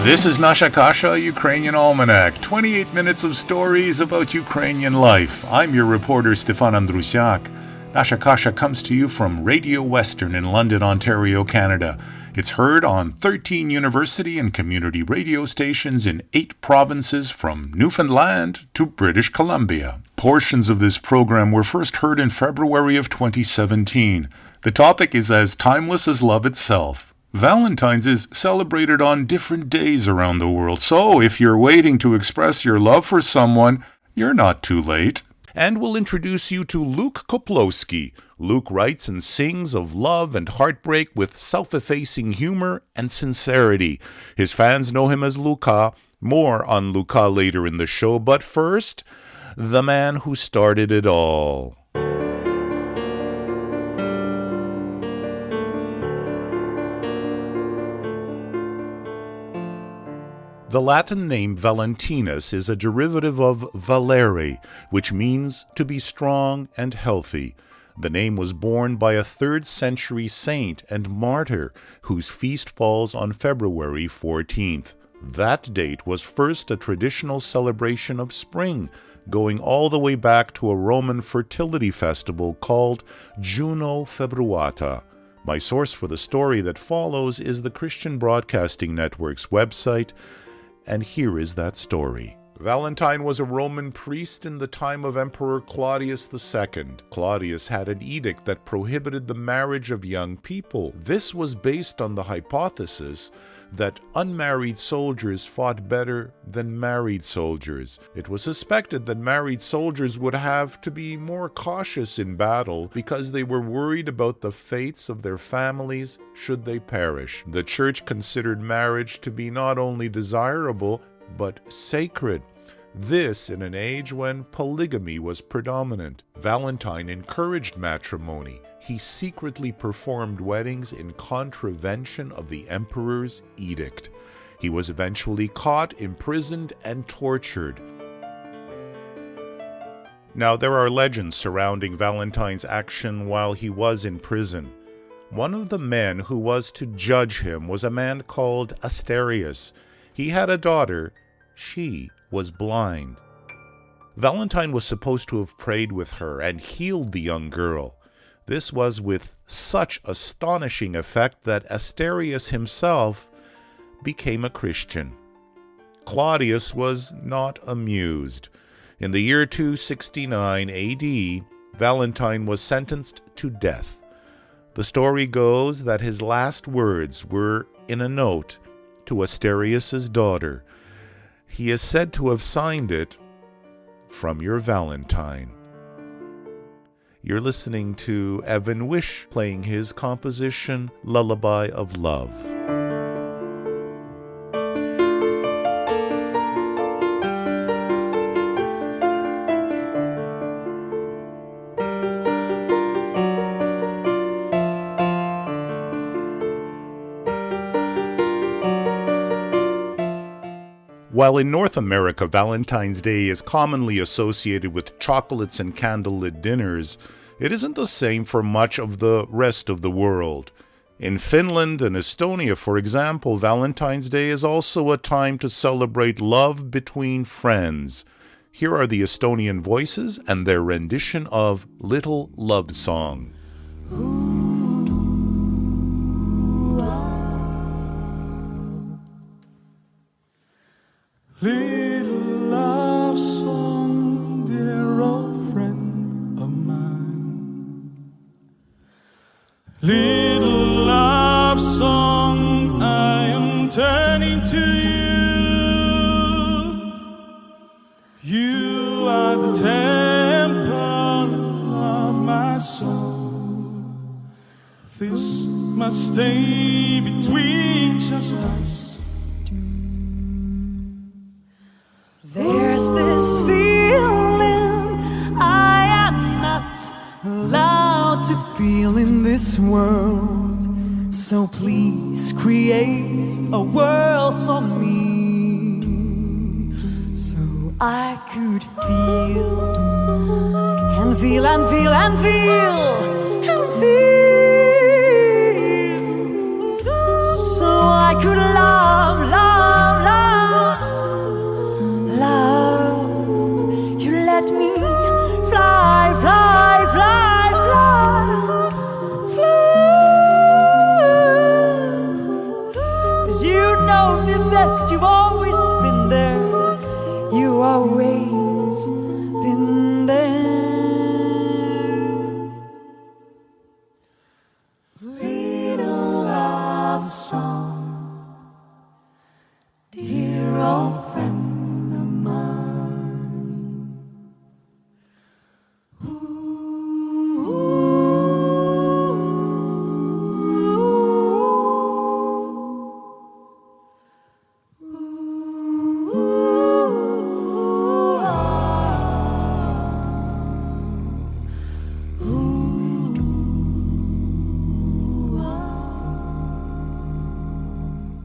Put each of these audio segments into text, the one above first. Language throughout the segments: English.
This is Nasha Kasha, Ukrainian Almanac. 28 minutes of stories about Ukrainian life. I'm your reporter, Stefan Andrusiak. Nasha Kasha comes to you from Radio Western in London, Ontario, Canada. It's heard on 13 university and community radio stations in 8 provinces from Newfoundland to British Columbia. Portions of this program were first heard in February of 2017. The topic is as timeless as love itself. Valentine's is celebrated on different days around the world, so if you're waiting to express your love for someone, you're not too late. And we'll introduce you to Luke Koplowski. Luke writes and sings of love and heartbreak with self-effacing humor and sincerity. His fans know him as LUKA. More on LUKA later in the show, but first, the man who started it all. The Latin name Valentinus is a derivative of valere, which means to be strong and healthy. The name was borne by a 3rd century saint and martyr whose feast falls on February 14th. That date was first a traditional celebration of spring, going all the way back to a Roman fertility festival called Juno Februata. My source for the story that follows is the Christian Broadcasting Network's website, and here is that story. Valentine was a Roman priest in the time of Emperor Claudius II. Claudius had an edict that prohibited the marriage of young people. This was based on the hypothesis that unmarried soldiers fought better than married soldiers. It was suspected that married soldiers would have to be more cautious in battle because they were worried about the fates of their families should they perish. The church considered marriage to be not only desirable, but sacred. This in an age when polygamy was predominant. Valentine encouraged matrimony. He secretly performed weddings in contravention of the emperor's edict. He was eventually caught, imprisoned, and tortured. Now, there are legends surrounding Valentine's action while he was in prison. One of the men who was to judge him was a man called Asterius. He had a daughter. She was blind. Valentine was supposed to have prayed with her and healed the young girl. This was with such astonishing effect that Asterius himself became a Christian. Claudius was not amused. In the year 269 AD, Valentine was sentenced to death. The story goes that his last words were in a note to Asterius' daughter. He is said to have signed it, "From your Valentine." You're listening to Evan Wish playing his composition, Lullaby of Love. While in North America, Valentine's Day is commonly associated with chocolates and candlelit dinners, it isn't the same for much of the rest of the world. In Finland and Estonia, for example, Valentine's Day is also a time to celebrate love between friends. Here are the Estonian voices and their rendition of Little Love Song. Little love song, dear old friend of mine. Little love song, I am turning to you. You are the temple of my soul. This must stay between just us. There's this feeling I am not allowed to feel in this world. So please create a world for me, so I could feel and feel and feel and feel and feel, so I could love, love, know me best, you've always been there. You always been there. Little love song, dear old friend of mine.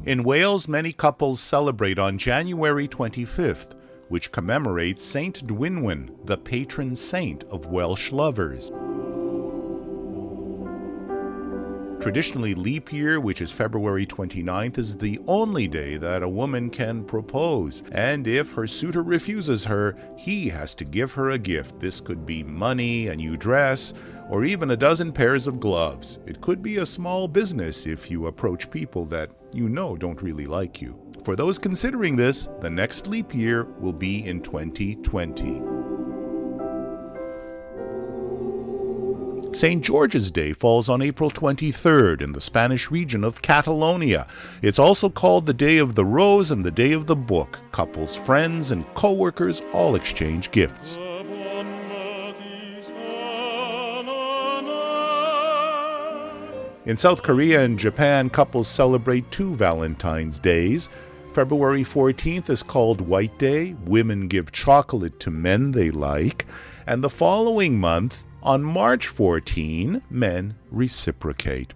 In Wales, many couples celebrate on January 25th, which commemorates Saint Dwynwen, the patron saint of Welsh lovers. Traditionally, leap year, which is February 29th, is the only day that a woman can propose, and if her suitor refuses her, he has to give her a gift. This could be money, a new dress, or even a dozen pairs of gloves. It could be a small business if you approach people that you know don't really like you. For those considering this, the next leap year will be in 2020. St. George's Day falls on April 23rd in the Spanish region of Catalonia. It's also called the Day of the Rose and the Day of the Book. Couples, friends, and co-workers all exchange gifts. In South Korea and Japan, couples celebrate two Valentine's Days. February 14th is called White Day. Women give chocolate to men they like. And the following month, on March 14, men reciprocate.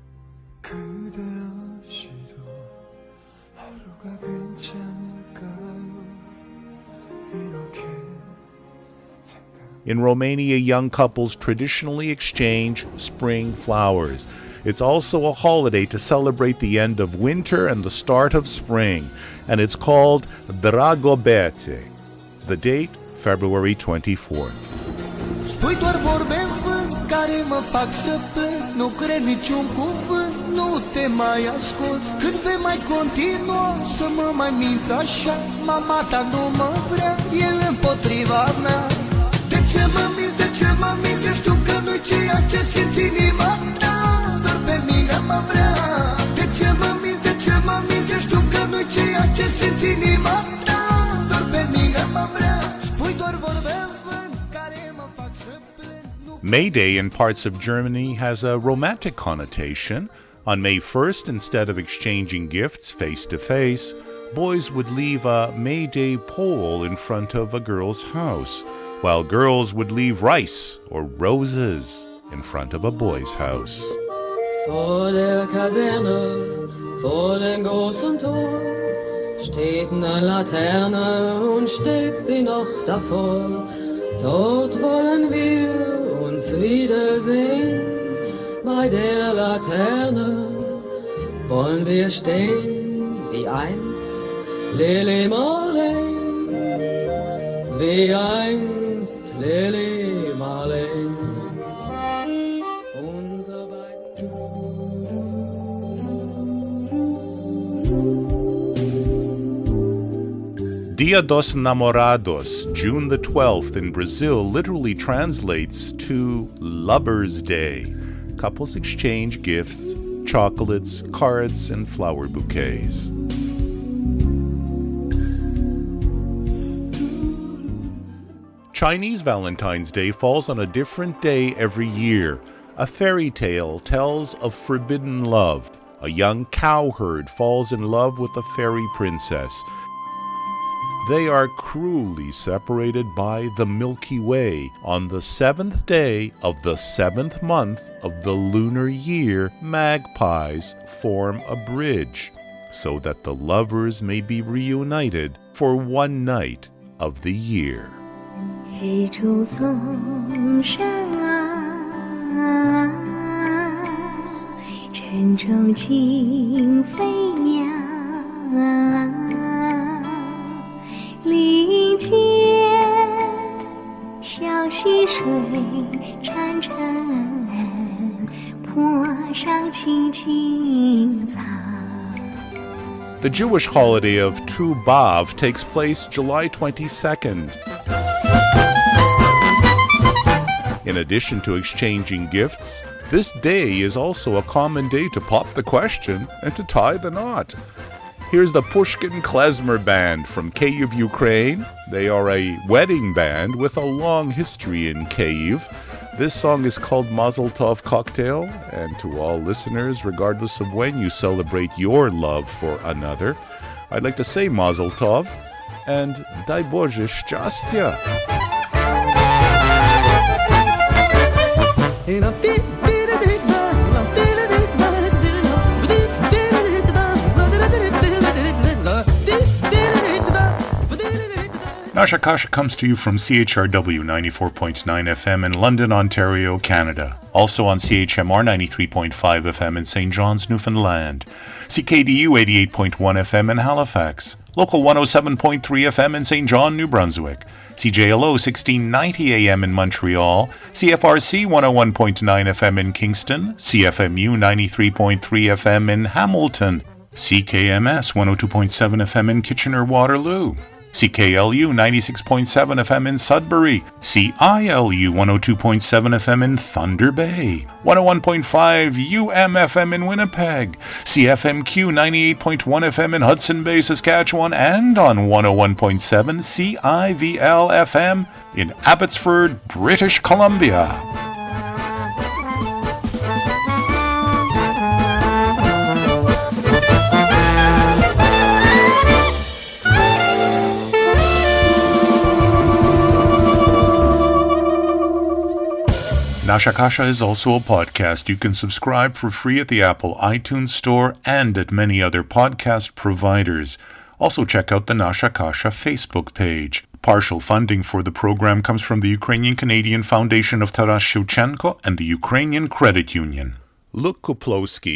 In Romania, young couples traditionally exchange spring flowers. It's also a holiday to celebrate the end of winter and the start of spring, and it's called Dragobete. The date, February 24th. Spui doar vorbe în vânt care mă fac să plâng. Nu cred niciun cuvânt, nu te mai ascult. Cât vei mai continua să mă mai minți așa? Mama ta nu mă vrea, e împotriva mea. De ce mă minți, de ce mă minți? Știu că nu-i ceea ce simți inima ta. Doar pe mine mă vrea. De ce mă minți, de ce mă minți? Știu că nu-i ceea ce simți inima ta. Doar pe mine mă vrea. Spui doar vorbe în vânt care mă fac să plâng. May Day in parts of Germany has a romantic connotation. On May 1st, instead of exchanging gifts face-to-face, boys would leave a May Day pole in front of a girl's house, while girls would leave rice or roses in front of a boy's house. Vor der Kaserne, vor dem großen Tor, steht eine Laterne und steht sie noch davor. Dort wollen wir uns wiedersehen, bei der Laterne wollen wir stehen, wie einst Lili Marleen, wie einst Lili Marleen. Dia dos Namorados, June the 12th in Brazil, literally translates to Lover's Day. Couples exchange gifts, chocolates, cards, and flower bouquets. Chinese Valentine's Day falls on a different day every year. A fairy tale tells of forbidden love. A young cowherd falls in love with a fairy princess. They are cruelly separated by the Milky Way. On the 7th day of the 7th month of the lunar year, magpies form a bridge so that the lovers may be reunited for one night of the year. 黑竹松上啊，沉舟惊飞鸟啊，林间小溪水潺潺，坡上青青草。The Jewish holiday of Tu B'Av takes place July 22nd. In addition to exchanging gifts, this day is also a common day to pop the question and to tie the knot. Here's the Pushkin Klezmer Band from Kyiv, Ukraine. They are a wedding band with a long history in Kyiv. This song is called Mazel Tov Cocktail, and to all listeners, regardless of when you celebrate your love for another, I'd like to say Mazel Tov and Daj Bože Šťastia. Nasha Kasha comes to you from CHRW 94.9 FM in London, Ontario, Canada. Also on CHMR 93.5 FM in St. John's, Newfoundland. CKDU 88.1 FM in Halifax. Local 107.3 FM in St. John, New Brunswick. CJLO 1690 AM in Montreal. CFRC 101.9 FM in Kingston. CFMU 93.3 FM in Hamilton. CKMS 102.7 FM in Kitchener-Waterloo. CKLU 96.7 FM in Sudbury, CILU 102.7 FM in Thunder Bay, 101.5 UMFM in Winnipeg, CFMQ 98.1 FM in Hudson Bay, Saskatchewan, and on 101.7 CIVL FM in Abbotsford, British Columbia. Nasha Kasha is also a podcast. You can subscribe for free at the Apple iTunes Store and at many other podcast providers. Also check out the Nasha Kasha Facebook page. Partial funding for the program comes from the Ukrainian-Canadian Foundation of Taras Shevchenko and the Ukrainian Credit Union. LUKA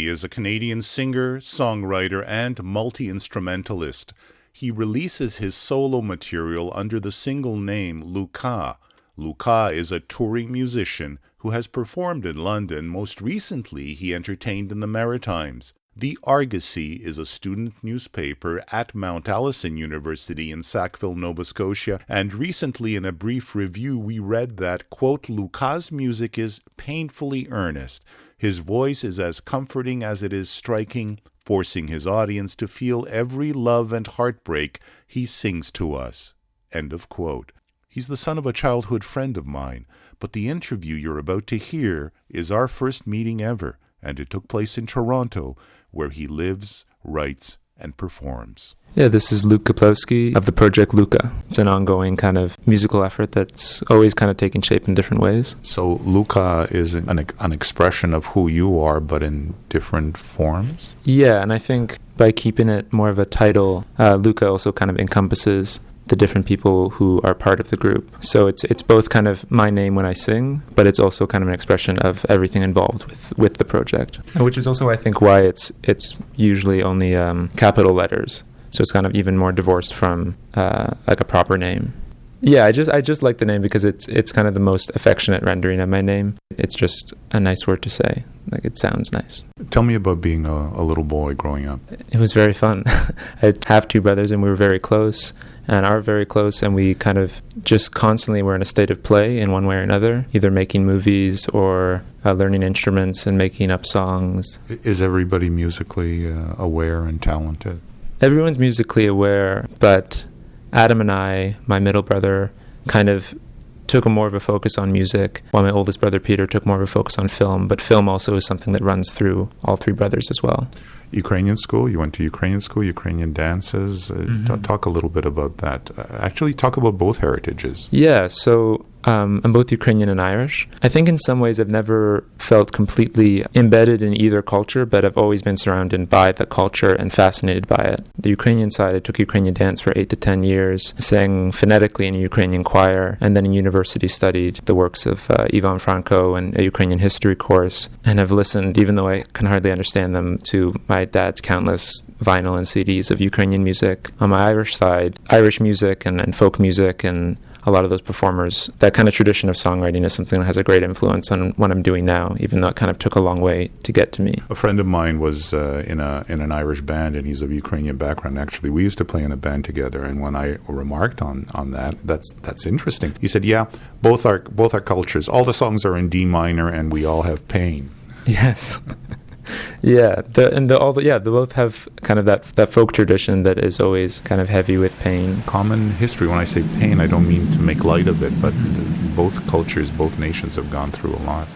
is a Canadian singer, songwriter, and multi-instrumentalist. He releases his solo material under the single name LUKA. LUKA is a touring musician who has performed in London. Most recently, he entertained in the Maritimes. The Argosy is a student newspaper at Mount Allison University in Sackville, Nova Scotia, and recently in a brief review we read that, quote, LUKA's music is painfully earnest. His voice is as comforting as it is striking, forcing his audience to feel every love and heartbreak he sings to us. End of quote. He's the son of a childhood friend of mine, but the interview you're about to hear is our first meeting ever, and it took place in Toronto, where he lives, writes, and performs. Yeah, this is Luke Kaplowski of the project LUKA. It's an ongoing kind of musical effort that's always kind of taken shape in different ways. So LUKA is an expression of who you are, but in different forms? Yeah, and I think by keeping it more of a title, LUKA also kind of encompasses the different people who are part of the group. So it's both kind of my name when I sing, but it's also kind of an expression of everything involved with the project. Which is also, I think, why it's usually only capital letters. So it's kind of even more divorced from like a proper name. Yeah, I just like the name because it's kind of the most affectionate rendering of my name. It's just a nice word to say. Like, it sounds nice. Tell me about being a little boy growing up. It was very fun. I have two brothers and we were very close. And are very close, and we kind of just constantly were in a state of play in one way or another, either making movies or learning instruments and making up songs. Is everybody musically aware and talented? Everyone's musically aware, but Adam and I, my middle brother, kind of took more of a focus on music, while my oldest brother Peter took more of a focus on film, but film also is something that runs through all three brothers as well. Ukrainian school, you went to Ukrainian school, Ukrainian dances. Talk a little bit about that. Actually, talk about both heritages. Yeah, so I'm both Ukrainian and Irish. I think in some ways I've never felt completely embedded in either culture, but I've always been surrounded by the culture and fascinated by it. The Ukrainian side, I took Ukrainian dance for 8 to 10 years, sang phonetically in a Ukrainian choir, and then in university studied the works of Ivan Franko and a Ukrainian history course, and I've listened, even though I can hardly understand them, to my dad's countless vinyl and CDs of Ukrainian music. On my Irish side, Irish music and folk music and a lot of those performers, that kind of tradition of songwriting is something that has a great influence on what I'm doing now, even though it kind of took a long way to get to me. A friend of mine was in an Irish band, and he's of Ukrainian background. Actually, we used to play in a band together, and when I remarked on that, that's interesting. He said, "Yeah, both our cultures, all the songs are in D minor, and we all have pain." Yes. Yeah, they both have kind of that folk tradition that is always kind of heavy with pain. Common history. When I say pain, I don't mean to make light of it, but both cultures, both nations have gone through a lot.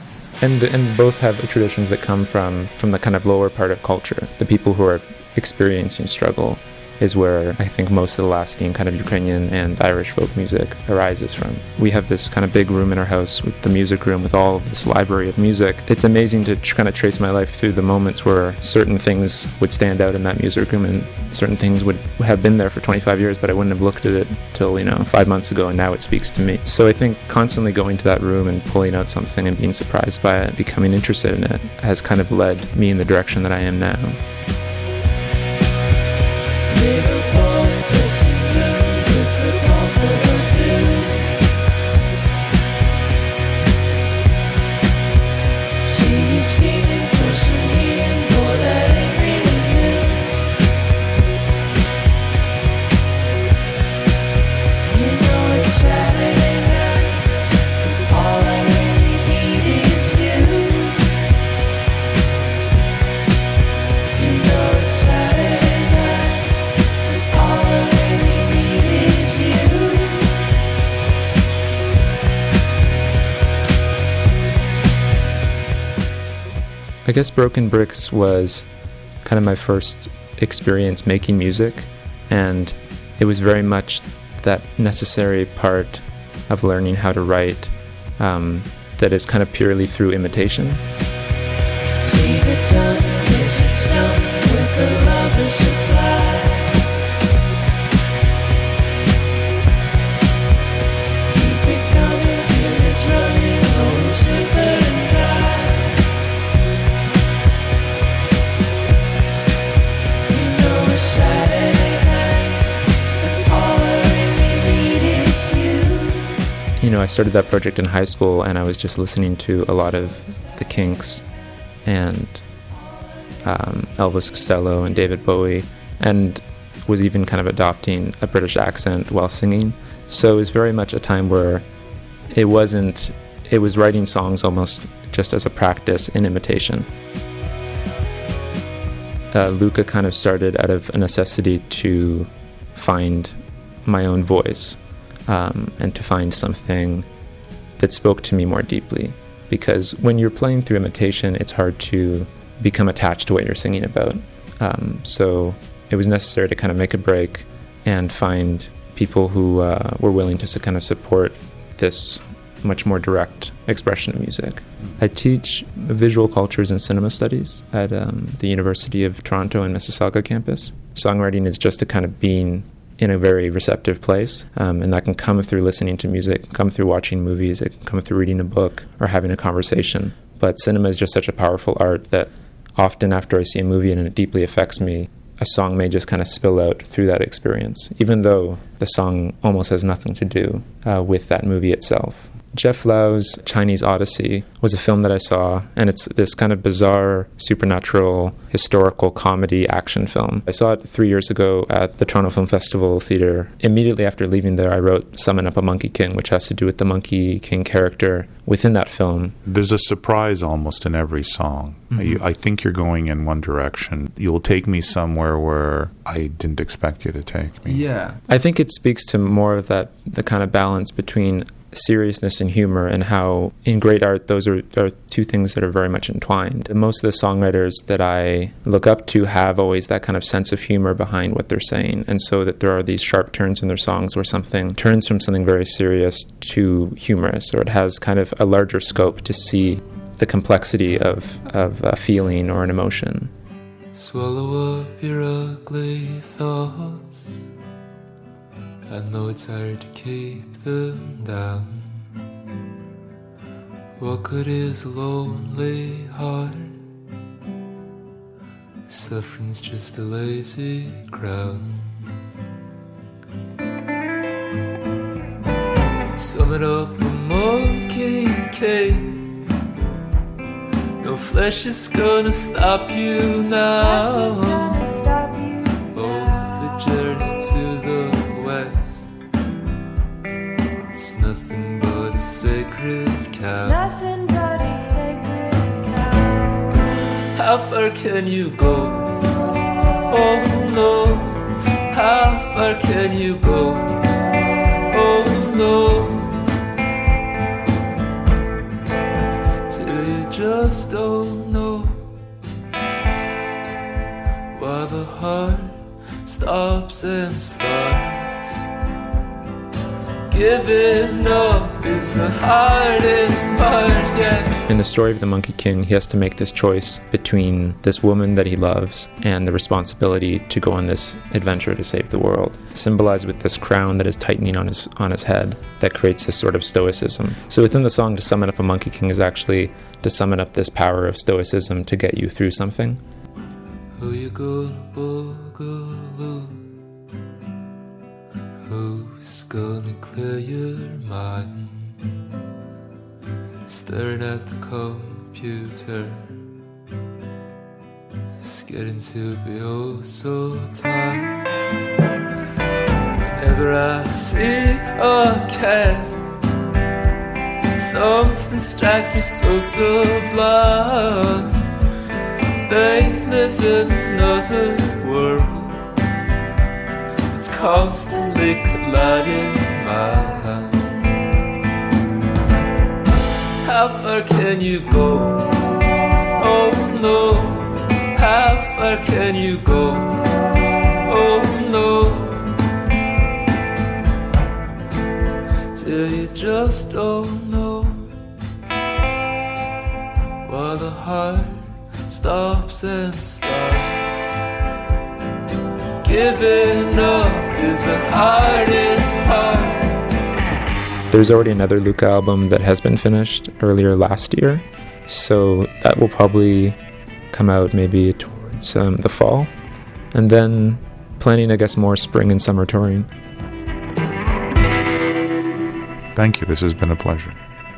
And both have traditions that come from the kind of lower part of culture. The people who are experiencing struggle is where I think most of the lasting kind of Ukrainian and Irish folk music arises from. We have this kind of big room in our house with the music room with all of this library of music. It's amazing to kind of trace my life through the moments where certain things would stand out in that music room and certain things would have been there for 25 years, but I wouldn't have looked at it till 5 months ago, and now it speaks to me. So I think constantly going to that room and pulling out something and being surprised by it, becoming interested in it, has kind of led me in the direction that I am now. Little boy dressed in blue with the purple dew. See, he's feeling for some healing, boy, that ain't really new. You know it's Saturday night, all I really need is you. You know it's Saturday. I guess Broken Bricks was kind of my first experience making music, and it was very much that necessary part of learning how to write that is kind of purely through imitation. See the tongue, yes, it's stung with the lover's supply. Keep it coming till it's running, oh, slipper and glide. Saturday night, and all I really need is you. I started that project in high school, and I was just listening to a lot of the Kinks and Elvis Costello and David Bowie, and was even kind of adopting a British accent while singing. So it was very much a time where it was writing songs almost just as a practice in imitation. LUKA kind of started out of a necessity to find my own voice and to find something that spoke to me more deeply. Because when you're playing through imitation, it's hard to become attached to what you're singing about. So it was necessary to kind of make a break and find people who were willing to kind of support this much more direct expression of music. I teach visual cultures and cinema studies at the University of Toronto and Mississauga campus. Songwriting is just a kind of being in a very receptive place, and that can come through listening to music, come through watching movies, it can come through reading a book or having a conversation. But cinema is just such a powerful art that often after I see a movie and it deeply affects me, a song may just kind of spill out through that experience, even though the song almost has nothing to do with that movie itself. Jeff Lau's Chinese Odyssey was a film that I saw, and it's this kind of bizarre, supernatural, historical comedy action film. I saw it 3 years ago at the Toronto Film Festival Theatre. Immediately after leaving there, I wrote Summon Up a Monkey King, which has to do with the Monkey King character within that film. There's a surprise almost in every song. Mm-hmm. I think you're going in one direction. You'll take me somewhere where I didn't expect you to take me. Yeah. I think it speaks to more of the kind of balance between seriousness and humor, and how in great art those are two things that are very much entwined. Most of the songwriters that I look up to have always that kind of sense of humor behind what they're saying, and so that there are these sharp turns in their songs where something turns from something very serious to humorous, or it has kind of a larger scope to see the complexity of a feeling or an emotion. Swallow up your ugly thoughts. I know it's hard to keep them down. What good is a lonely heart? Suffering's just a lazy crown. Summon up a monkey king. No flesh is gonna stop you now. The journey to the west, it's nothing but a sacred cow. How far can you go? Oh no. How far can you go? Oh no. Till you just don't know. While the heart stops and starts. Giving up is the hardest part, yeah. In the story of the Monkey King, he has to make this choice between this woman that he loves and the responsibility to go on this adventure to save the world, symbolized with this crown that is tightening on his head that creates this sort of stoicism. So within the song, to summon up a Monkey King is actually to summon up this power of stoicism to get you through something. Who you gonna boogaloo? Who's gonna clear your mind? Staring at the computer, it's getting to be oh so tired. Whenever I see a cat, something strikes me so sublime. They live in another world, it's constantly colliding my mind. How far can you go? Oh no. How far can you go? Oh no. Till you just don't know. While the heart stops and starts. Giving up is the hardest part. There's already another LUKA album that has been finished earlier last year, so that will probably come out maybe towards the fall, and then planning, I guess, more spring and summer touring. Thank you. This has been a pleasure.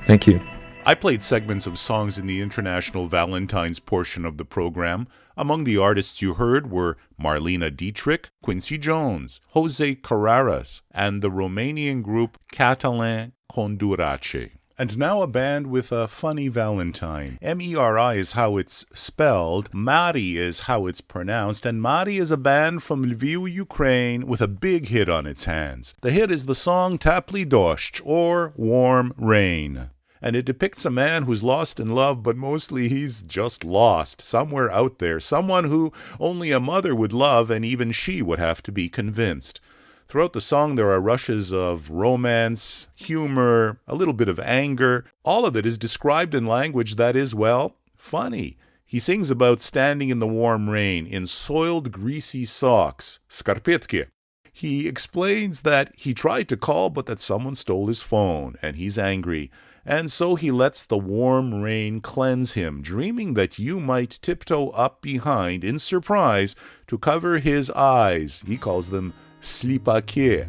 Thank you. I played segments of songs in the International Valentine's portion of the program. Among the artists you heard were Marlena Dietrich, Quincy Jones, Jose Carreras, and the Romanian group Catalan Condurace. And now a band with a funny Valentine. M-E-R-I is how it's spelled, Mari is how it's pronounced, and Mari is a band from Lviv, Ukraine, with a big hit on its hands. The hit is the song Tapli Doshch, or Warm Rain. And it depicts a man who's lost in love, but mostly he's just lost, somewhere out there, someone who only a mother would love, and even she would have to be convinced. Throughout the song, there are rushes of romance, humor, a little bit of anger. All of it is described in language that is, well, funny. He sings about standing in the warm rain in soiled, greasy socks, skarpetki. He explains that he tried to call, but that someone stole his phone, and he's angry. And so he lets the warm rain cleanse him, dreaming that you might tiptoe up behind in surprise to cover his eyes. He calls them slipake.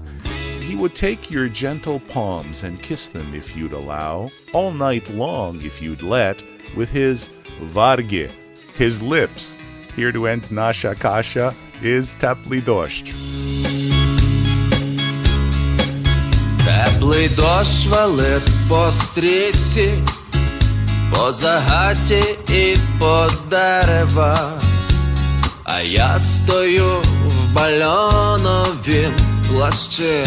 He would take your gentle palms and kiss them if you'd allow, all night long if you'd let, with his varge, his lips. Here to end Nasha Kasha is Tapli Doshch. Теплий дощ валить по стрісі, по загаті і по дерева, а я стою в бальоновім плащі.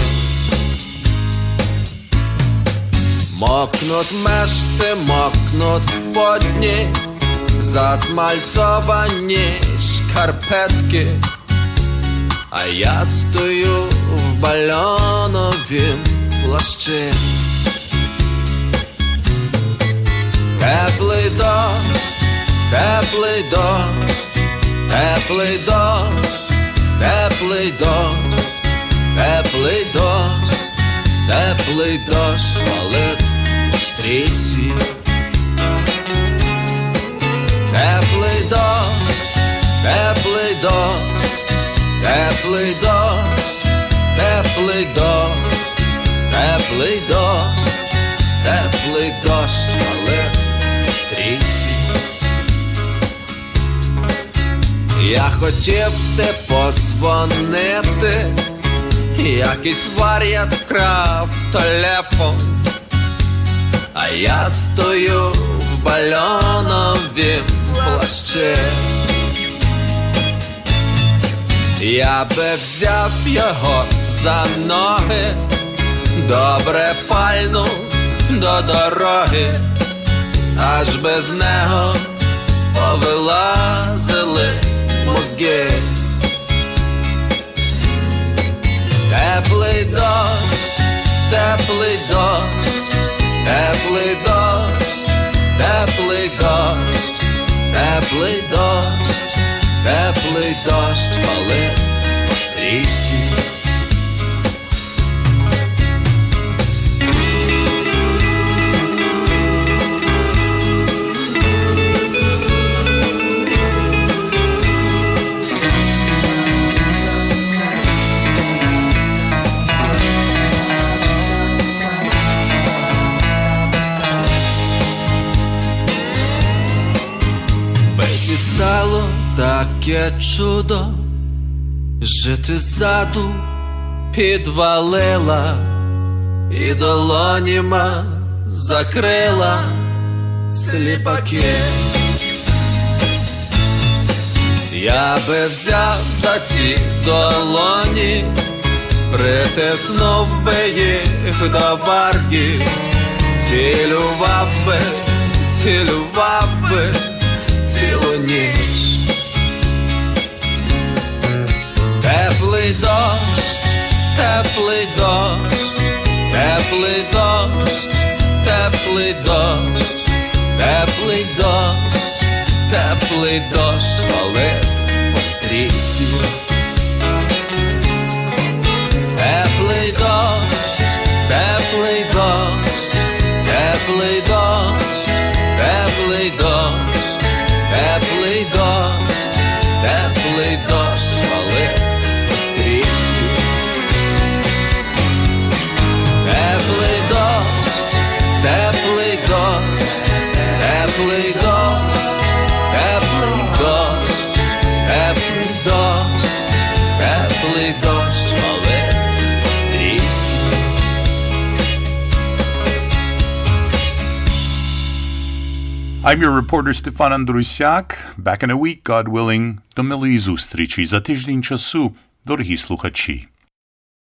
Мокнуть мешти, мокнуть сподні, засмальцовані шкарпетки, а я стою в бальоновім плащі. Теплий дощ, теплий дощ, теплий дощ, теплий дощ, теплий дощ, теплий дощ валить по стрісі. Теплий дощ, теплий дощ, теплий дощ, теплий дощ, теплий дощ, дощ, але стрійся. Я хотів ти позвонити, якийсь вар'ят вкрав телефон, а я стою в бальоновім плащі. Я би взяв його за ноги, добре пальнув до дороги, аж без нього повилазили мозги. Теплий дощ, теплий дощ, теплий дощ, теплий дощ, теплий дощ, теплий дощ, вали по стрічці. І стало таке чудо, жити ззаду підвалила і долоніма закрила сліпаки. Я би взяв за ті долоні, притиснув би їх до варги, цілював би цілу ніч. Теплий дощ, теплий дощ, теплий дощ, теплий дощ, теплий дощ, теплий дощ, валить по стрічці. Теплий дощ, теплий дощ, теплий дощ, теплий дощ, теплий дощ, теплий дощ, валить по стрічці. Теплий дощ, теплий дощ, теплий дощ, теплий дощ, теплий дощ, теплий дощ, валить по стрічці. I'm your reporter Стефан Андрусяк. Back in a week, God willing. До милої зустрічі за тиждень часу, дорогі слухачі.